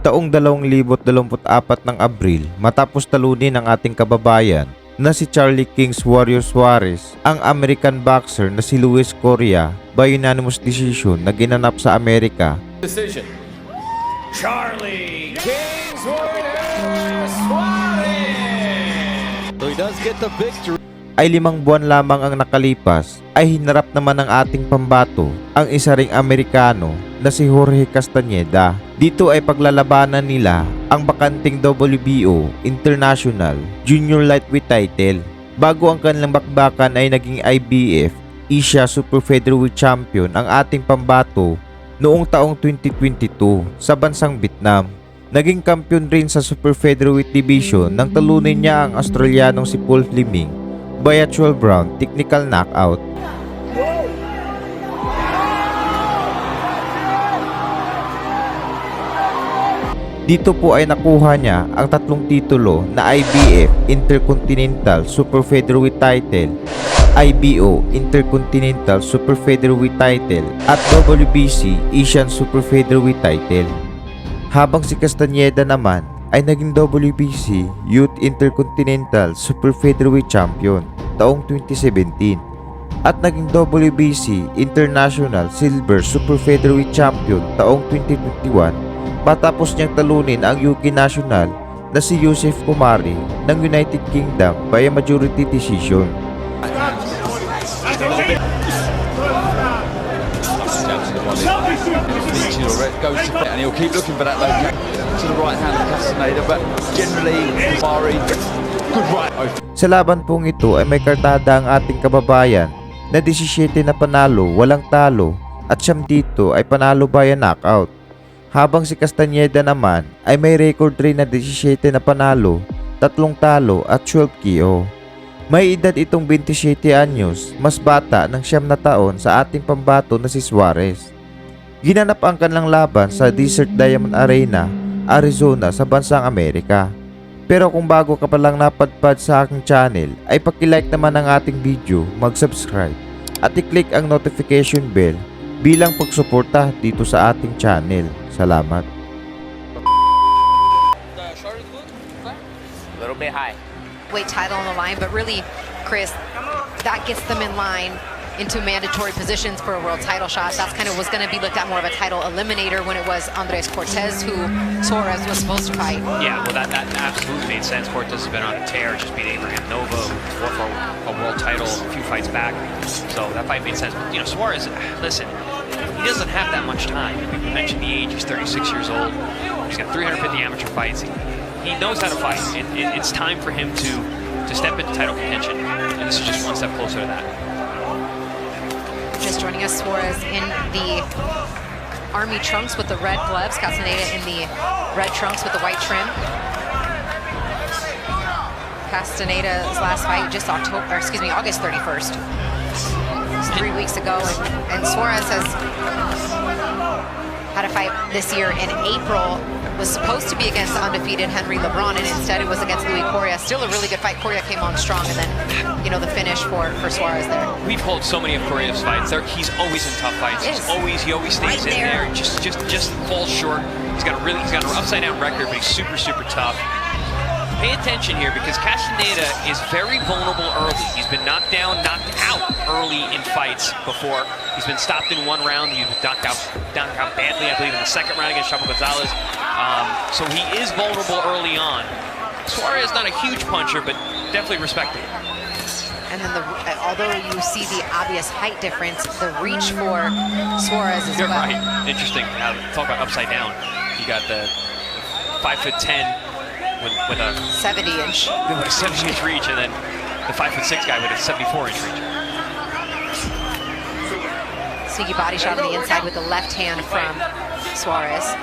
taong 2024 ng Abril matapos talunin ng ating kababayan na si Charlie Kings Warrior Suarez ang American boxer na si Luis Correa by unanimous decision na ginanap sa Amerika. Decision. Charlie Kings Warrior Suarez. So he does get the victory. Ay 5 buwan lamang ang nakalipas ay hinarap naman ng ating pambato ang isa ring Amerikano na si Jorge Castañeda. Dito ay paglalabanan nila ang bakanting WBO International Junior Lightweight title bago ang kanilang bakbakan ay naging IBF Asia Super Featherweight Champion ang ating pambato noong taong 2022 sa bansang Vietnam. Naging kampiyon rin sa Super Featherweight Division nang talunin niya ang Australianong si Paul Fleming by a 12 round technical knockout. Dito po ay nakuha niya ang 3 titulo na IBF Intercontinental Super Featherweight title, IBO Intercontinental Super Featherweight title at WBC Asian Super Featherweight title. Habang si Castañeda naman ay naging WBC Youth Intercontinental Super Featherweight Champion taong 2017 at naging WBC International Silver Super Featherweight Champion taong 2021 matapos niyang talunin ang UK National na si Yusuf Kumari ng United Kingdom by a majority decision. And he'll keep looking for that low kick to the right hand of Castañeda, but generally Kumari good right. Sa laban pong ito ay may kartada ang ating kababayan na 17 na panalo, walang talo at 9 dito ay panalo by a knockout. Habang si Castañeda naman ay may record rin na 17 na panalo, 3 talo at 12 KO. May edad itong 27 anyos, mas bata ng 9 na taon sa ating pambato na si Suarez. Ginanap ang kanilang laban sa Desert Diamond Arena, Arizona sa bansang Amerika. Pero kung bago ka pa lang napadpad sa aking channel ay paki-like naman ang ating video, mag-subscribe at i-click ang notification bell bilang pagsuporta dito sa ating channel. Salamat. A little bit high. Weight title on the line, but really, Chris, that gets them in line into mandatory positions for a world title shot. That's kind of was going to be looked at more of a title eliminator when it was Andres Cortez who Suarez was supposed to fight. Yeah, well, that absolutely made sense. Cortez has been on a tear, just beat Abraham Nova, who fought for a world title a few fights back. So that fight made sense. But, you know, Suarez, listen, he doesn't have that much time. You mentioned the age, he's 36 years old. He's got 350 amateur fights. He knows how to fight. It's time for him to step into title contention. And this is just one step closer to that. Just joining us, Suarez in the army trunks with the red gloves, Castañeda in the red trunks with the white trim. Castañeda's last fight just August 31st. It was 3 weeks ago, and Suarez has had a fight this year in April. Was supposed to be against the undefeated Henry LeBron, and instead it was against Louis Correa. Still a really good fight. Correa came on strong, and then, you know, the finish for Suarez there. We've pulled so many of Correa's fights. He's always in tough fights. He always stays in there. Just falls short. He's got an upside down record, but he's super tough. Pay attention here because Castañeda is very vulnerable early. He's been knocked down, knocked out early in fights before. He's been stopped in 1 round. He was knocked out badly, I believe, in the 2nd round against Chapo Gonzalez. So he is vulnerable early on. Suarez not a huge puncher, but definitely respectable. And then, although you see the obvious height difference, the reach for Suarez is You're right. Interesting. Talk about upside down. You got the 5'10" with a 70-inch. With a 70-inch reach, and then the 5'6" guy with a 74-inch reach. Sneaky body shot on the inside with the left hand from Suarez.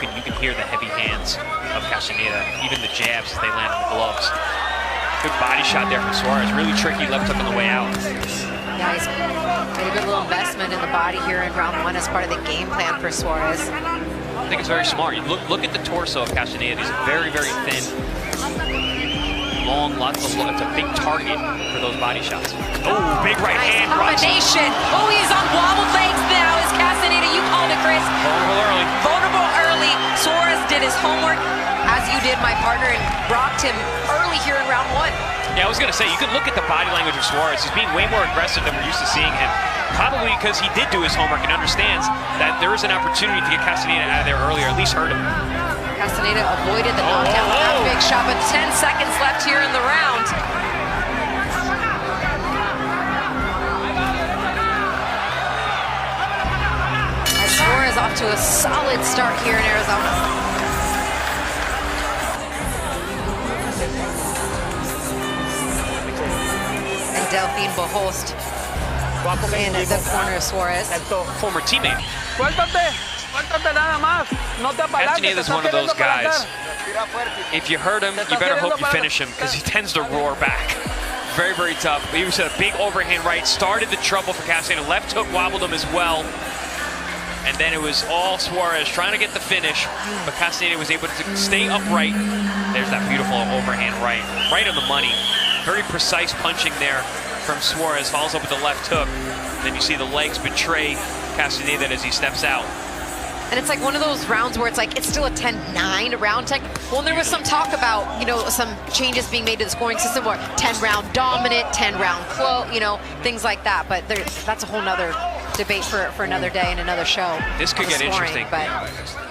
You can hear the heavy hands of Castañeda, even the jabs as they land on the gloves. Good body shot there from Suarez. Really tricky left hook on the way out. Yeah, he's made a good little investment in the body here in round 1 as part of the game plan for Suarez. I think it's very smart. You look at the torso of Castañeda. He's very thin. Long, lots of, it's a big target for those body shots. Oh, big right hand. Combination. Oh, he's on did my partner and rocked him early here in round 1. Yeah, I was going to say, you can look at the body language of Suarez. He's being way more aggressive than we're used to seeing him. Probably because he did do his homework and understands that there is an opportunity to get Castaneda out of there earlier, at least hurt him. Castaneda avoided the knockdown with that big shot, but 10 seconds left here in the round. Suarez off to a solid start here in Arizona. And Delphine Beholst in the corner of Suarez. Former teammate. Castaneda is one of those guys. If you hurt him, you better hope you finish him because he tends to roar back. Very, very tough. He was a big overhand right, started the trouble for Castaneda. Left hook wobbled him as well. And then it was all Suarez trying to get the finish, but Castaneda was able to stay upright. There's that beautiful overhand right on the money. Very precise punching there from Suarez, follows up with the left hook. Then you see the legs betray Castaneda as he steps out. And it's like one of those rounds where it's like, it's still a 10-9 round. Like, well, there was some talk about, you know, some changes being made to the scoring system, or 10-round dominant, 10-round close, you know, things like that. But that's a whole nother debate for another day and another show. This could get interesting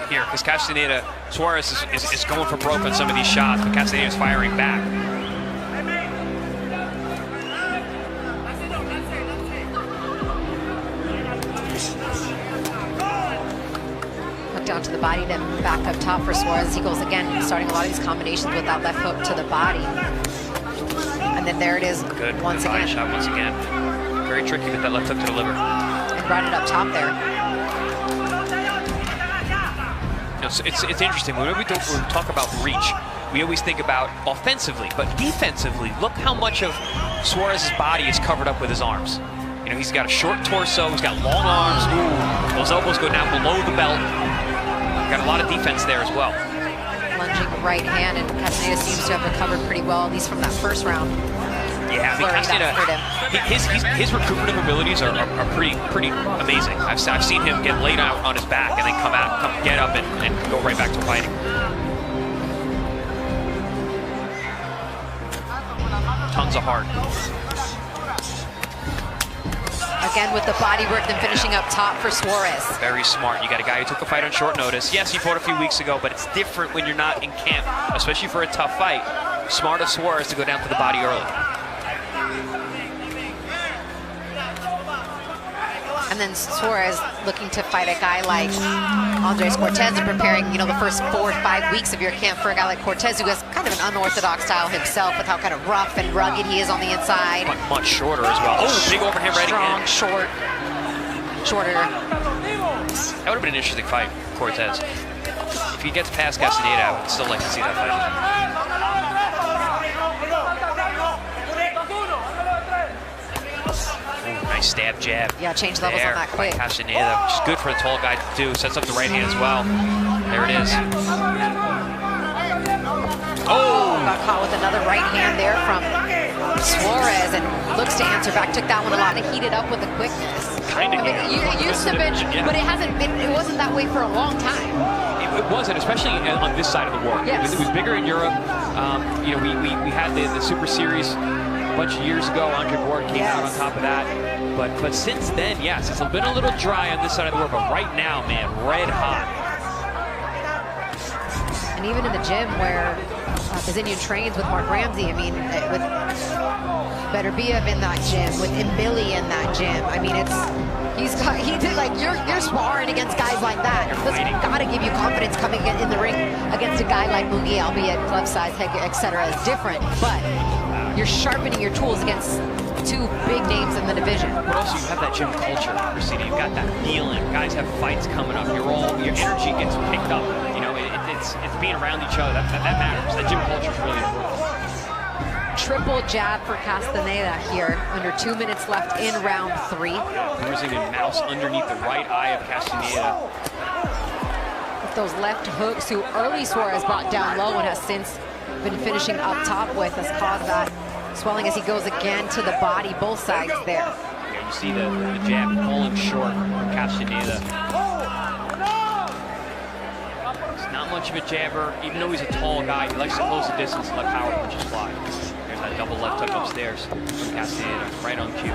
here, because Castaneda, Suarez is going for broke on some of these shots, but Castaneda is firing back. Down to the body, then back up top for Suarez. He goes again, starting a lot of these combinations with that left hook to the body. And then there it is. Good once body again. shot once again. Very tricky with that left hook to the liver. And brought it up top there. You know, it's interesting. When we talk about reach, we always think about offensively, but defensively, look how much of Suarez's body is covered up with his arms. You know, he's got a short torso, he's got long arms. Ooh, those elbows go down below the belt. Got a lot of defense there as well. Lunging right hand, and Castaneda seems to have recovered pretty well, at least from that first round. Yeah, I mean, Castaneda, his recuperative abilities are pretty amazing. I've seen him get laid out on his back and then come get up and go right back to fighting. Tons of heart. Again with the body work, then finishing up top for Suarez. Very smart. You got a guy who took a fight on short notice. Yes, he fought a few weeks ago, but it's different when you're not in camp, especially for a tough fight. Smart of Suarez to go down to the body early. And then Suarez looking to fight a guy like Andres Cortez, and preparing, you know, the first 4 or 5 weeks of your camp for a guy like Cortez, who has kind of an unorthodox style himself, with how kind of rough and rugged he is on the inside. Much shorter as well. Oh, big overhand right again. Strong, shorter. That would have been an interesting fight, Cortez. If he gets past Castaneda, I would still like to see that fight. Nice stab jab. Yeah, change levels on that quick. Castaneda, which is good for a tall guy to do. Sets up the right hand as well. There it is. Oh! Got caught with another right hand there from Suarez, and looks to answer back. Took that one a lot and heated up with the quickness. Kind of. It used to be, but it hasn't been. It wasn't that way for a long time. It wasn't, especially on this side of the war. Yes. It was bigger in Europe. You know, we had the Super Series a bunch of years ago. Andre Ward came out on top of that. But since then, yes, it's been a little dry on this side of the world. But right now, man, red hot. And even in the gym where Bazinian trains with Mark Ramsey, I mean, with Beterbiev in that gym, with Mbili in that gym, I mean, you're sparring against guys like that. It's got to give you confidence coming in the ring against a guy like Mugi, albeit glove size, etc. is different, but you're sharpening your tools against 2 big names in the division. But also you have that gym culture, Christina. You've got that feeling. Guys have fights coming up. Your energy gets picked up. You know, it's being around each other. That matters. That gym culture is really important. Triple jab for Castaneda here. Under 2 minutes left in round 3. Bruising and mouse underneath the right eye of Castaneda. With those left hooks, who early Suarez brought down low and has since been finishing up top with, has caused that swelling as he goes again to the body, both sides there. Yeah, you see the jab falling short from Castaneda. Not much of a jabber, even though he's a tall guy. He likes to close the distance and let power punches fly. There's that double left hook upstairs from Castaneda, right on cue.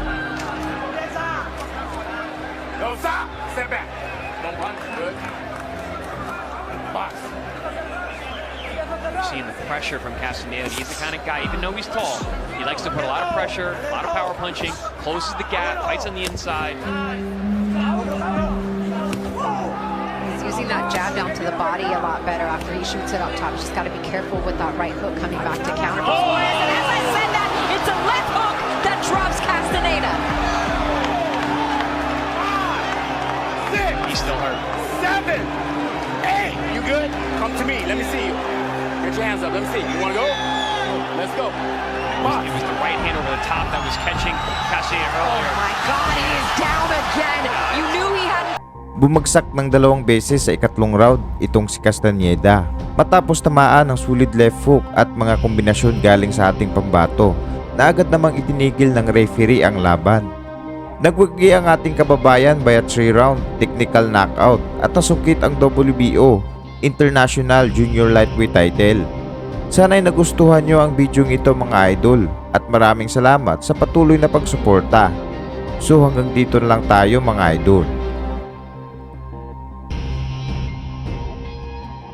No, stop. Step back. Don't punch. Good. Box. You're seeing the pressure from Castaneda. He's the kind of guy, even though he's tall, he likes to put a lot of pressure, a lot of power punching, closes the gap, fights on the inside. He's using that jab down to the body a lot better after he shoots it up top. Just got to be careful with that right hook coming back to counter. Oh, and as I said that, it's a left hook that drops Castaneda. 6, He's still hurt. 7, 8. You good? Come to me. Let me see you. Get your hands up. Let me see. You want to go? Let's go. It was the right hand over the top that was catching Castaneda Oh earlier. my God, he is down again. You knew he had. Bumagsak ng 2 beses sa ikatlong round itong si Castaneda matapos tamaan ng sulit left hook at mga kombinasyon galing sa ating pambato na agad namang itinigil ng referee ang laban. Nagwagi ang ating kababayan by a 3-round technical knockout at nasungkit ang WBO International Junior Lightweight title. Sana'y nagustuhan nyo ang video ito mga idol at maraming salamat sa patuloy na pagsuporta. So hanggang dito na lang tayo mga idol.